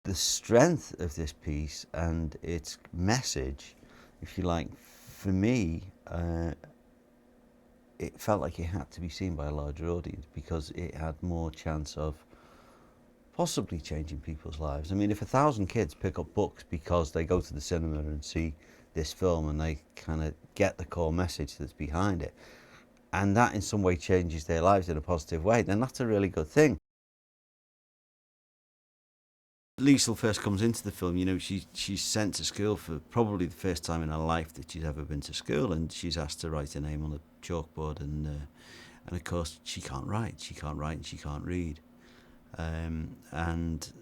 The strength of this piece and its message, if you like, for me, it felt like it had to be seen by a larger audience because it had more chance of possibly changing people's lives. I mean, if 1,000 kids pick up books because they go to the cinema and see this film and they kind of get the core message that's behind it, and that in some way changes their lives in a positive way, then that's a really good thing. Liesl first comes into the film, you know, she's sent to school for probably the first time in her life that she's ever been to school, and she's asked to write her name on a chalkboard, and of course she can't write, and she can't read, and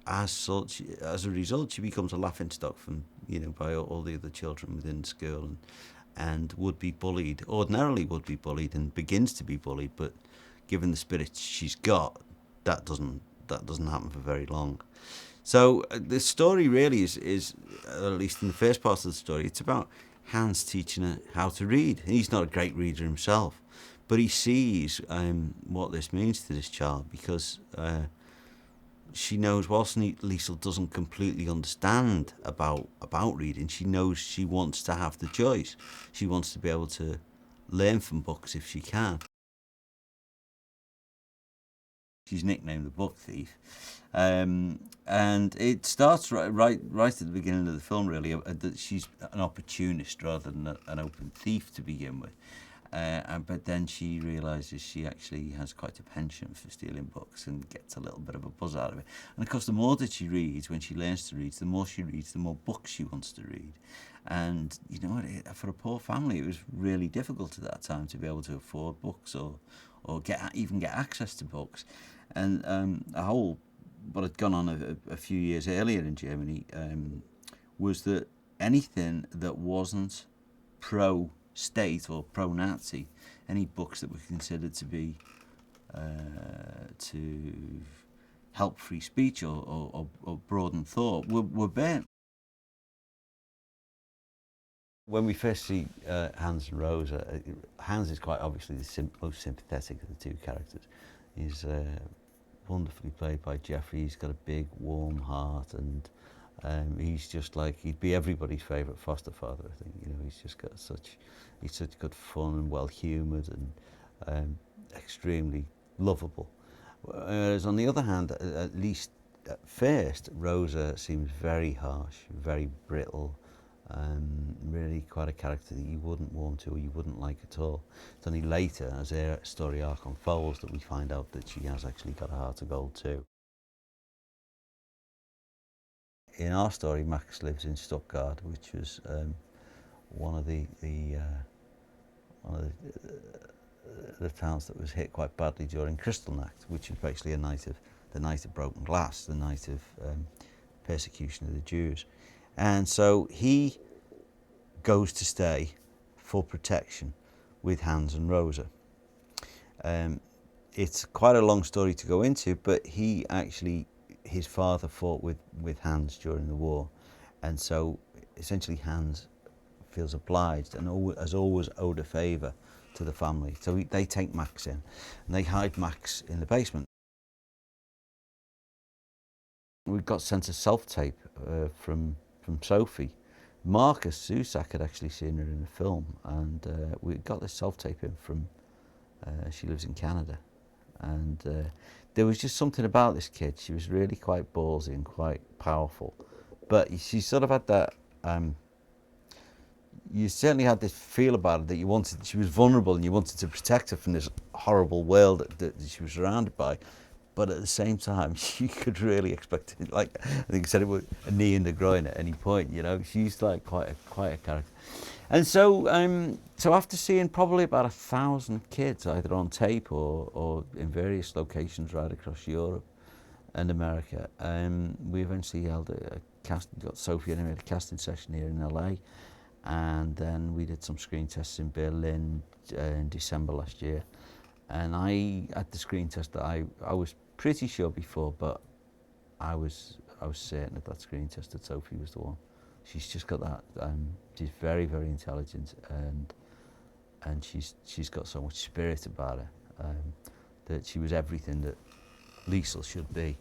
as such, as a result, she becomes a laughingstock from, you know, by all the other children within school, and would be bullied, ordinarily would be bullied, and begins to be bullied, but given the spirit she's got, that doesn't happen for very long. So the story really is, at least in the first part of the story, it's about Hans teaching her how to read. He's not a great reader himself, but he sees what this means to this child, because she knows, whilst Liesl doesn't completely understand about reading, she knows she wants to have the choice. She wants to be able to learn from books if she can. She's nicknamed the Book Thief, and it starts right at the beginning of the film, really, that she's an opportunist rather than an open thief to begin with. But then she realises she actually has quite a penchant for stealing books and gets a little bit of a buzz out of it. And of course, the more that she reads, when she learns to read, the more she reads, the more books she wants to read. And you know, for a poor family, it was really difficult at that time to be able to afford books or even get access to books. And what had gone on a few years earlier in Germany was that anything that wasn't pro-state or pro-Nazi, any books that were considered to be to help free speech or broaden thought were burnt. When we first see Hans and Rosa, Hans is quite obviously the most sympathetic of the two characters. He's wonderfully played by Jeffrey. He's got a big, warm heart, and he's just like, he'd be everybody's favourite foster father, I think. You know, he's got such good fun and well-humoured and extremely lovable. Whereas on the other hand, at least at first, Rosa seems very harsh, very brittle, really quite a character that you wouldn't warm to or you wouldn't like at all. It's only later, as their story arc unfolds, that we find out that she has actually got a heart of gold too. In our story, Max lives in Stuttgart, which was one of the towns that was hit quite badly during Kristallnacht, which is basically the night of broken glass, the night of persecution of the Jews. And so he goes to stay for protection with Hans and Rosa. It's quite a long story to go into, but his father fought with Hans during the war, and so essentially Hans feels obliged and has always owed a favour to the family. So they take Max in, and they hide Max in the basement. We got sent a self-tape from Sophie. Marcus Zusak had actually seen her in the film, and we got this self-tape in from, she lives in Canada. And there was just something about this kid. She was really quite ballsy and quite powerful. But she sort of had that, you certainly had this feel about her that she was vulnerable and you wanted to protect her from this horrible world that she was surrounded by. But at the same time, she could really expect it. Like, I think I said, it was a knee in the groin at any point. You know, she's like quite a character. And so, so after seeing probably about 1,000 kids, either on tape or in various locations right across Europe and America, we eventually held got Sophie and I had a casting session here in LA, and then we did some screen tests in Berlin in December last year. And I had the screen test that I was pretty sure before, but I was certain at that screen test that Sophie was the one. She's just got that. She's very, very intelligent, and she's got so much spirit about her that she was everything that Liesl should be.